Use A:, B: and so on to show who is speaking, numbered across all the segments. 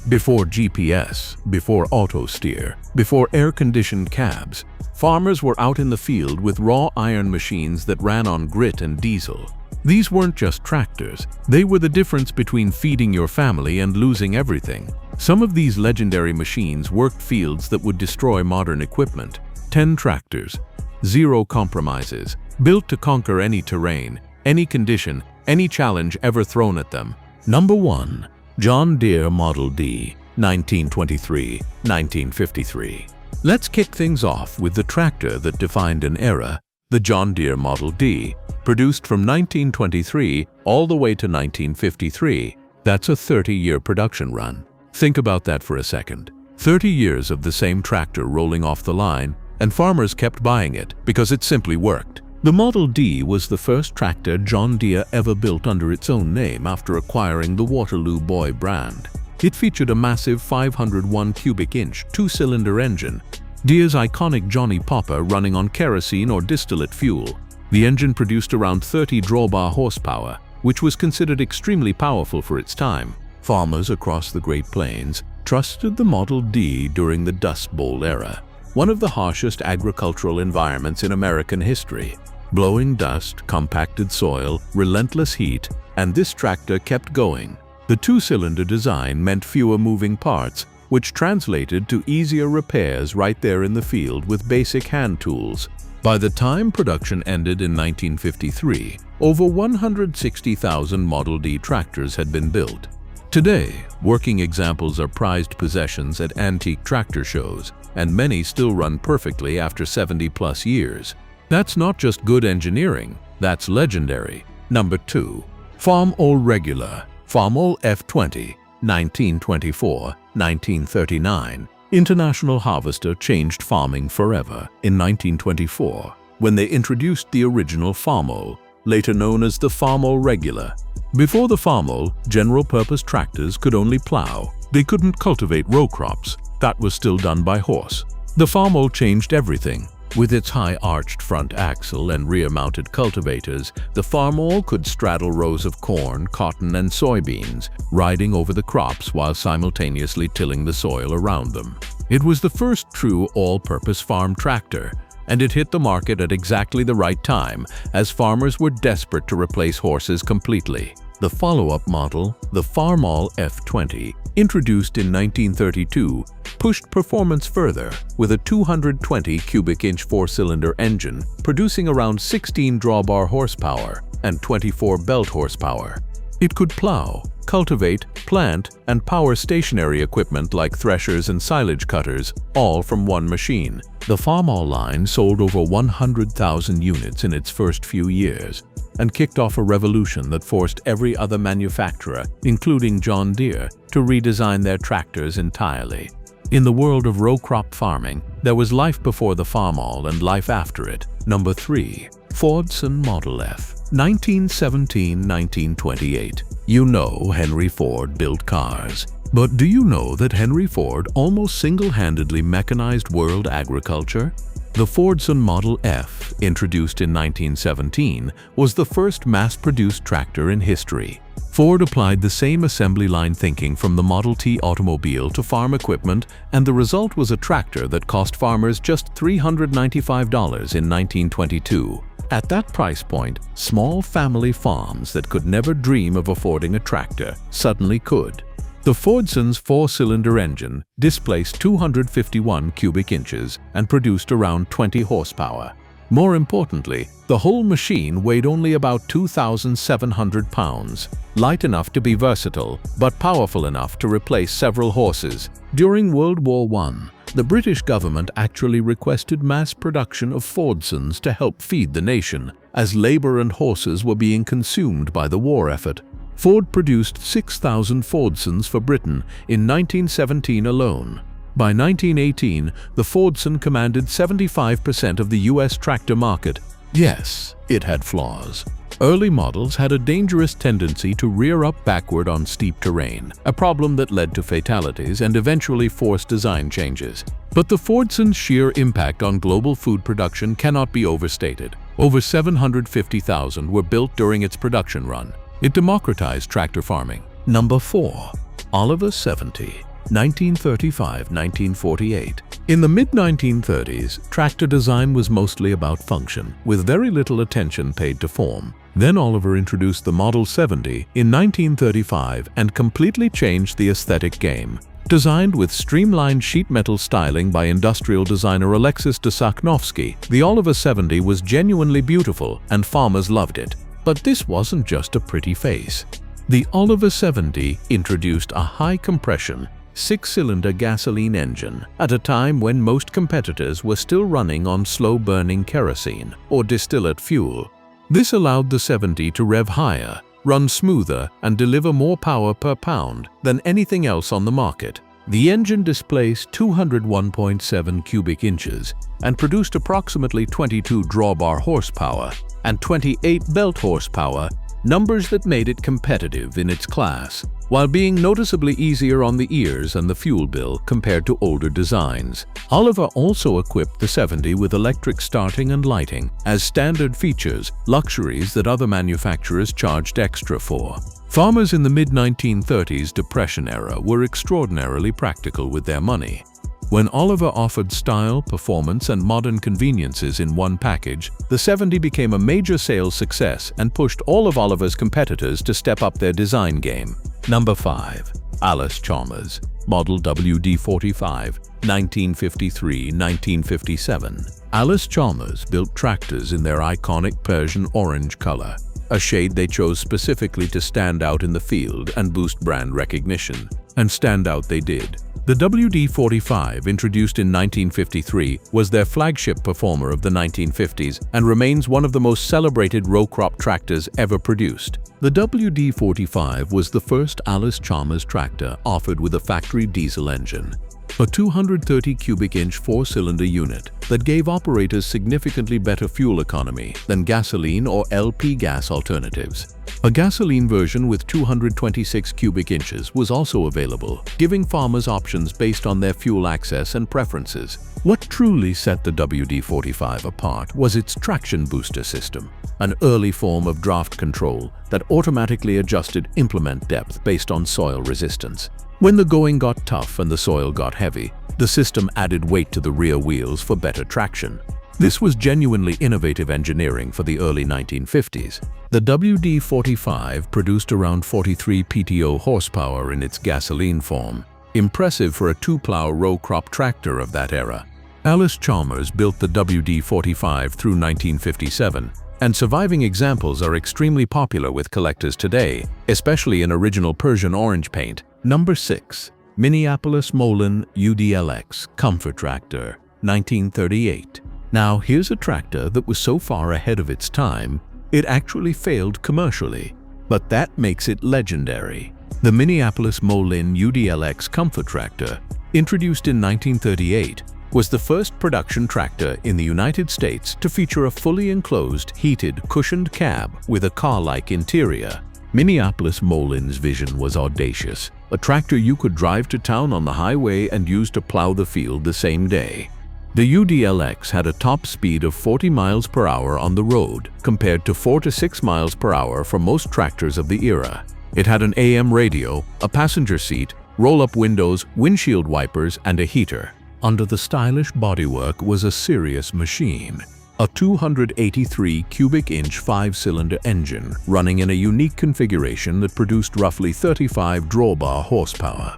A: Before GPS, before auto steer, before air-conditioned cabs, farmers were out in the field with raw iron machines that ran on grit and diesel. These weren't just tractors, they were the difference between feeding your family and losing everything. Some of these legendary machines worked fields that would destroy modern equipment. 10 tractors, 0 compromises, built to conquer any terrain, any condition, any challenge ever thrown at them. Number 1. John Deere Model D, 1923-1953. Let's kick things off with the tractor that defined an era, the John Deere Model D, produced from 1923 all the way to 1953. That's a 30-year production run. Think about that for a second. 30 years of the same tractor rolling off the line, and farmers kept buying it because it simply worked. The Model D was the first tractor John Deere ever built under its own name after acquiring the Waterloo Boy brand. It featured a massive 501 cubic inch two-cylinder engine, Deere's iconic Johnny Popper running on kerosene or distillate fuel. The engine produced around 30 drawbar horsepower, which was considered extremely powerful for its time. Farmers across the Great Plains trusted the Model D during the Dust Bowl era, one of the harshest agricultural environments in American history. Blowing dust, compacted soil, relentless heat, and this tractor kept going. The two-cylinder design meant fewer moving parts, which translated to easier repairs right there in the field with basic hand tools. By the time production ended in 1953, over 160,000 Model D tractors had been built. Today, working examples are prized possessions at antique tractor shows, and many still run perfectly after 70-plus years. That's not just good engineering, that's legendary. Number 2. Farmall Regular, Farmall F20, 1924-1939. International Harvester changed farming forever in 1924 when they introduced the original Farmall, later known as the Farmall Regular. Before the Farmall, general-purpose tractors could only plow. They couldn't cultivate row crops. That was still done by horse. The Farmall changed everything. With its high-arched front axle and rear-mounted cultivators, the Farmall could straddle rows of corn, cotton, and soybeans, riding over the crops while simultaneously tilling the soil around them. It was the first true all-purpose farm tractor, and it hit the market at exactly the right time, as farmers were desperate to replace horses completely. The follow-up model, the Farmall F20, introduced in 1932, pushed performance further with a 220 cubic inch four-cylinder engine producing around 16 drawbar horsepower and 24 belt horsepower. It could plow, cultivate, plant, and power stationary equipment like threshers and silage cutters, all from one machine. The Farmall line sold over 100,000 units in its first few years and kicked off a revolution that forced every other manufacturer, including John Deere, to redesign their tractors entirely. In the world of row crop farming, there was life before the Farmall and life after it. Number 3. Fordson Model F, 1917-1928. You know Henry Ford built cars. But do you know that Henry Ford almost single-handedly mechanized world agriculture? The Fordson Model F, introduced in 1917, was the first mass-produced tractor in history. Ford applied the same assembly line thinking from the Model T automobile to farm equipment, and the result was a tractor that cost farmers just $395 in 1922. At that price point, small family farms that could never dream of affording a tractor suddenly could. The Fordson's four-cylinder engine displaced 251 cubic inches and produced around 20 horsepower. More importantly, the whole machine weighed only about 2,700 pounds, light enough to be versatile, but powerful enough to replace several horses. During World War I, the British government actually requested mass production of Fordsons to help feed the nation, as labor and horses were being consumed by the war effort. Ford produced 6,000 Fordsons for Britain in 1917 alone. By 1918, the Fordson commanded 75% of the US tractor market. Yes, it had flaws. Early models had a dangerous tendency to rear up backward on steep terrain, a problem that led to fatalities and eventually forced design changes. But the Fordson's sheer impact on global food production cannot be overstated. Over 750,000 were built during its production run. It democratized tractor farming. Number 4. Oliver 70, 1935–1948. In the mid-1930s, tractor design was mostly about function, with very little attention paid to form. Then Oliver introduced the Model 70 in 1935 and completely changed the aesthetic game. Designed with streamlined sheet metal styling by industrial designer Alexis de Sachnovsky, the Oliver 70 was genuinely beautiful and farmers loved it. But this wasn't just a pretty face. The Oliver 70 introduced a high-compression, 6-cylinder gasoline engine at a time when most competitors were still running on slow-burning kerosene or distillate fuel. This allowed the 70 to rev higher, run smoother, and deliver more power per pound than anything else on the market. The engine displaced 201.7 cubic inches and produced approximately 22 drawbar horsepower and 28 belt horsepower, numbers that made it competitive in its class, while being noticeably easier on the ears and the fuel bill compared to older designs. Oliver also equipped the 70 with electric starting and lighting as standard features, luxuries that other manufacturers charged extra for. Farmers in the mid-1930s Depression era were extraordinarily practical with their money. When Oliver offered style, performance, and modern conveniences in one package, the 70 became a major sales success and pushed all of Oliver's competitors to step up their design game. Number 5. Allis-Chalmers Model WD45, 1953–1957. Allis-Chalmers built tractors in their iconic Persian orange color, a shade they chose specifically to stand out in the field and boost brand recognition. And stand out they did. The WD45, introduced in 1953, was their flagship performer of the 1950s and remains one of the most celebrated row crop tractors ever produced. The WD45 was the first Allis-Chalmers tractor offered with a factory diesel engine, a 230 cubic inch 4-cylinder unit that gave operators significantly better fuel economy than gasoline or LP gas alternatives. A gasoline version with 226 cubic inches was also available, giving farmers options based on their fuel access and preferences. What truly set the WD45 apart was its traction booster system, an early form of draft control that automatically adjusted implement depth based on soil resistance. When the going got tough and the soil got heavy, the system added weight to the rear wheels for better traction. This was genuinely innovative engineering for the early 1950s. The WD45 produced around 43 PTO horsepower in its gasoline form, impressive for a 2-plow row crop tractor of that era. Allis-Chalmers built the WD45 through 1957, and surviving examples are extremely popular with collectors today, especially in original Persian orange paint. Number 6. Minneapolis-Moline UDLX Comfort Tractor, 1938. Now, here's a tractor that was so far ahead of its time, it actually failed commercially, but that makes it legendary. The Minneapolis-Moline UDLX Comfort Tractor, introduced in 1938, was the first production tractor in the United States to feature a fully enclosed, heated, cushioned cab with a car-like interior. Minneapolis-Moline's vision was audacious, a tractor you could drive to town on the highway and use to plow the field the same day. The UDLX had a top speed of 40 miles per hour on the road, compared to 4 to 6 miles per hour for most tractors of the era. It had an AM radio, a passenger seat, roll-up windows, windshield wipers, and a heater. Under the stylish bodywork was a serious machine, a 283 cubic inch 5-cylinder engine running in a unique configuration that produced roughly 35 drawbar horsepower.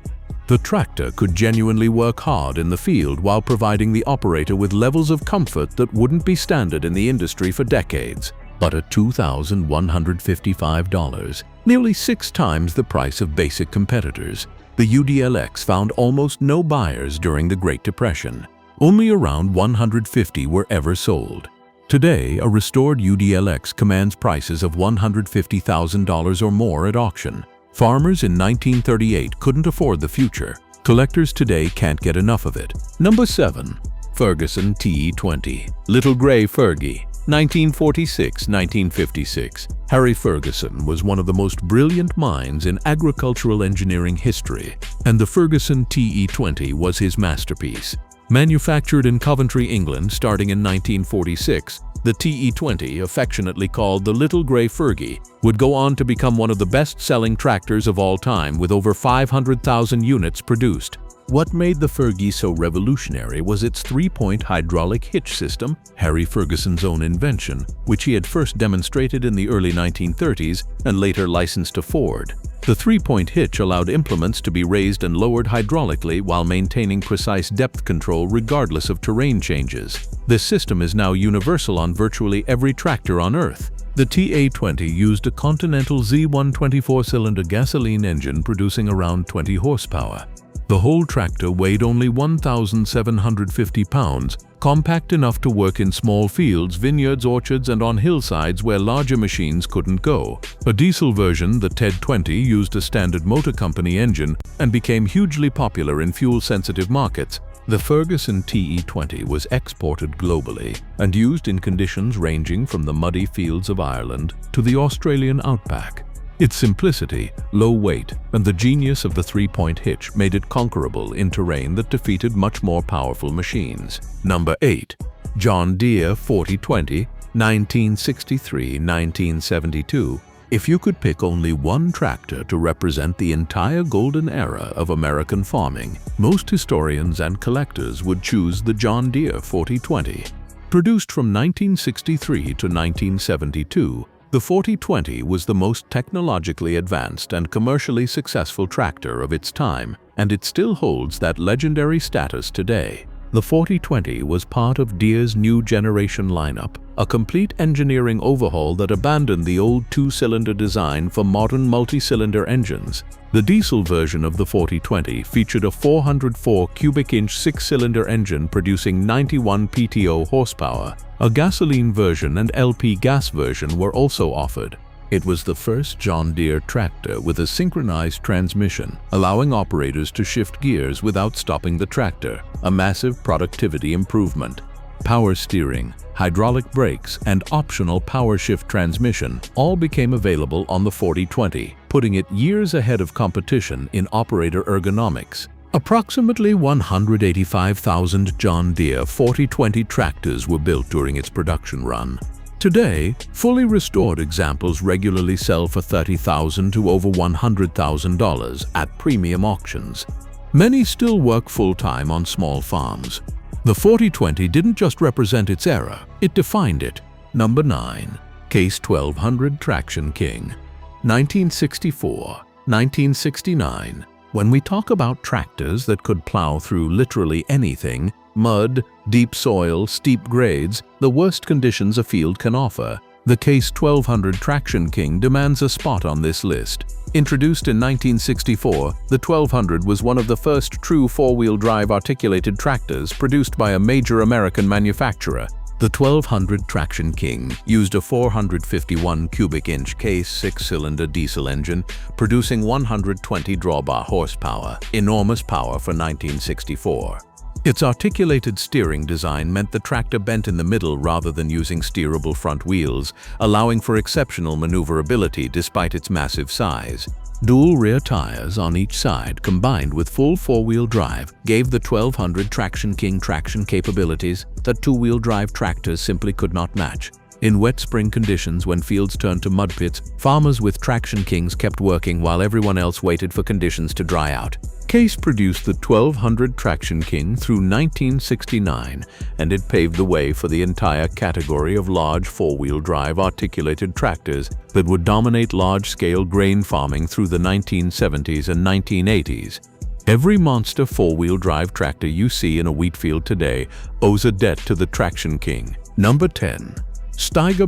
A: The tractor could genuinely work hard in the field while providing the operator with levels of comfort that wouldn't be standard in the industry for decades. But at $2,155, nearly 6 times the price of basic competitors, the UDLX found almost no buyers during the Great Depression. Only around 150 were ever sold. Today, a restored UDLX commands prices of $150,000 or more at auction. Farmers in 1938 couldn't afford the future. Collectors today can't get enough of it. Number 7. Ferguson TE20 Little Gray Fergie, 1946–1956. Harry Ferguson was one of the most brilliant minds in agricultural engineering history, and the Ferguson TE20 was his masterpiece. Manufactured in Coventry, England starting in 1946, The TE20, affectionately called the Little Gray Fergie, would go on to become one of the best-selling tractors of all time with over 500,000 units produced. What made the Fergie so revolutionary was its three-point hydraulic hitch system, Harry Ferguson's own invention, which he had first demonstrated in the early 1930s and later licensed to Ford. The three-point hitch allowed implements to be raised and lowered hydraulically while maintaining precise depth control regardless of terrain changes. This system is now universal on virtually every tractor on Earth. The TE20 used a Continental Z1 24-cylinder gasoline engine producing around 20 horsepower. The whole tractor weighed only 1,750 pounds, compact enough to work in small fields, vineyards, orchards, and on hillsides where larger machines couldn't go. A diesel version, the TE20, used a standard motor company engine and became hugely popular in fuel-sensitive markets. The Ferguson TE20 was exported globally and used in conditions ranging from the muddy fields of Ireland to the Australian outback. Its simplicity, low weight, and the genius of the three-point hitch made it conquerable in terrain that defeated much more powerful machines. Number 8. John Deere 4020, 1963-1972. If you could pick only one tractor to represent the entire golden era of American farming, most historians and collectors would choose the John Deere 4020. Produced from 1963 to 1972, the 4020 was the most technologically advanced and commercially successful tractor of its time, and it still holds that legendary status today. The 4020 was part of Deere's new generation lineup, a complete engineering overhaul that abandoned the old two-cylinder design for modern multi-cylinder engines. The diesel version of the 4020 featured a 404 cubic inch six-cylinder engine producing 91 PTO horsepower. A gasoline version and LP gas version were also offered. It was the first John Deere tractor with a synchronized transmission, allowing operators to shift gears without stopping the tractor, a massive productivity improvement. Power steering, hydraulic brakes, and optional power shift transmission all became available on the 4020, putting it years ahead of competition in operator ergonomics. Approximately 185,000 John Deere 4020 tractors were built during its production run. Today, fully restored examples regularly sell for $30,000 to over $100,000 at premium auctions. Many still work full-time on small farms. The 4020 didn't just represent its era, it defined it. Number 9. Case 1200 Traction King, 1964-1969. When we talk about tractors that could plow through literally anything, mud, deep soil, steep grades, the worst conditions a field can offer, the Case 1200 Traction King demands a spot on this list. Introduced in 1964, the 1200 was one of the first true four-wheel drive articulated tractors produced by a major American manufacturer. The 1200 Traction King used a 451 cubic inch Case six-cylinder diesel engine, producing 120 drawbar horsepower, enormous power for 1964. Its articulated steering design meant the tractor bent in the middle rather than using steerable front wheels, allowing for exceptional maneuverability despite its massive size. Dual rear tires on each side combined with full four-wheel drive gave the 1200 Traction King traction capabilities that two-wheel drive tractors simply could not match. In wet spring conditions when fields turned to mud pits, farmers with Traction Kings kept working while everyone else waited for conditions to dry out. Case produced the 1200 Traction King through 1969, and it paved the way for the entire category of large four-wheel drive articulated tractors that would dominate large-scale grain farming through the 1970s and 1980s. Every monster four-wheel drive tractor you see in a wheat field today owes a debt to the Traction King. Number 10. Steiger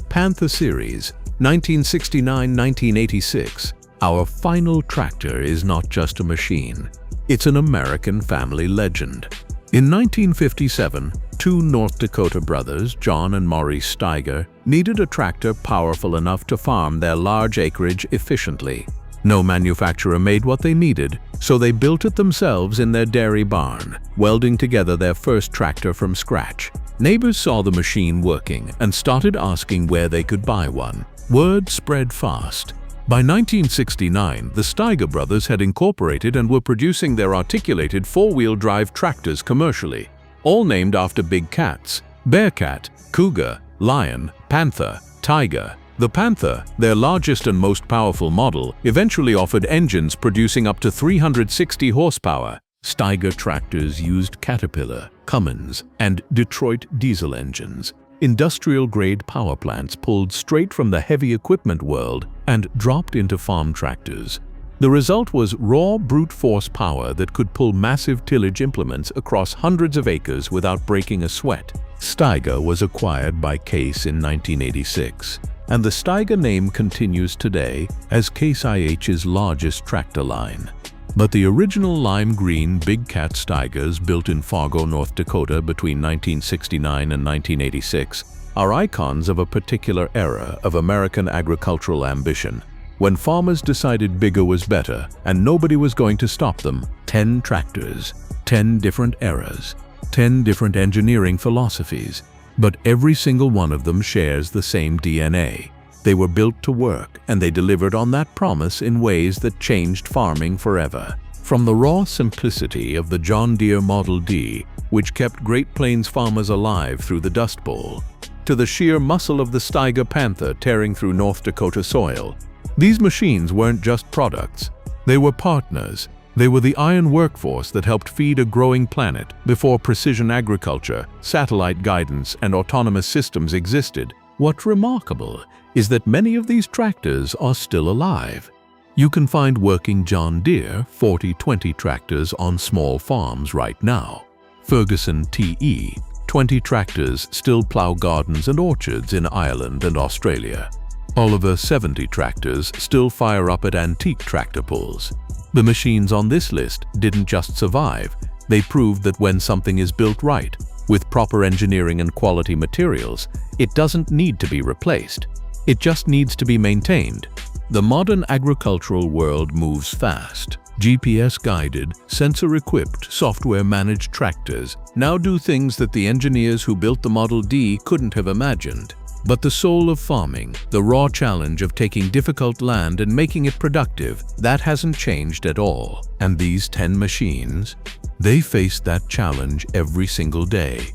A: Panther Series, 1969-1986. Our final tractor is not just a machine, it's an American family legend. In 1957, two North Dakota brothers, John and Maurice Steiger, needed a tractor powerful enough to farm their large acreage efficiently. No manufacturer made what they needed, so they built it themselves in their dairy barn, welding together their first tractor from scratch. Neighbors saw the machine working and started asking where they could buy one. Word spread fast. By 1969, the Steiger brothers had incorporated and were producing their articulated four-wheel drive tractors commercially, all named after big cats: Bearcat, Cougar, Lion, Panther, Tiger. The Panther, their largest and most powerful model, eventually offered engines producing up to 360 horsepower. Steiger tractors used Caterpillar, Cummins, and Detroit diesel engines. Industrial-grade power plants pulled straight from the heavy equipment world and dropped into farm tractors. The result was raw brute force power that could pull massive tillage implements across hundreds of acres without breaking a sweat. Steiger was acquired by Case in 1986, and the Steiger name continues today as Case IH's largest tractor line. But the original lime green Big Cat Steigers built in Fargo, North Dakota between 1969 and 1986 are icons of a particular era of American agricultural ambition, when farmers decided bigger was better and nobody was going to stop them. 10 tractors, 10 different eras, 10 different engineering philosophies, but every single one of them shares the same DNA. They were built to work, and they delivered on that promise in ways that changed farming forever. From the raw simplicity of the John Deere Model D, which kept Great Plains farmers alive through the Dust Bowl, to the sheer muscle of the Steiger Panther tearing through North Dakota soil, these machines weren't just products. They were partners. They were the iron workforce that helped feed a growing planet before precision agriculture, satellite guidance, and autonomous systems existed. What's remarkable is that many of these tractors are still alive. You can find working John Deere 4020 tractors on small farms right now. Ferguson TE20 tractors still plow gardens and orchards in Ireland and Australia. Oliver 70 tractors still fire up at antique tractor pulls. The machines on this list didn't just survive, they proved that when something is built right, with proper engineering and quality materials, it doesn't need to be replaced. It just needs to be maintained. The modern agricultural world moves fast. GPS-guided, sensor-equipped, software-managed tractors now do things that the engineers who built the Model D couldn't have imagined. But the soul of farming, the raw challenge of taking difficult land and making it productive, that hasn't changed at all. And these 10 machines, they faced that challenge every single day.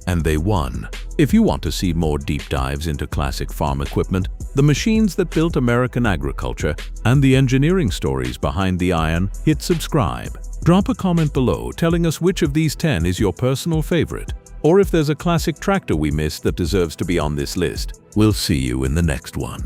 A: And they won. If you want to see more deep dives into classic farm equipment, the machines that built American agriculture, and the engineering stories behind the iron, hit subscribe. Drop a comment below telling us which of these 10 is your personal favorite, or if there's a classic tractor we missed that deserves to be on this list. We'll see you in the next one.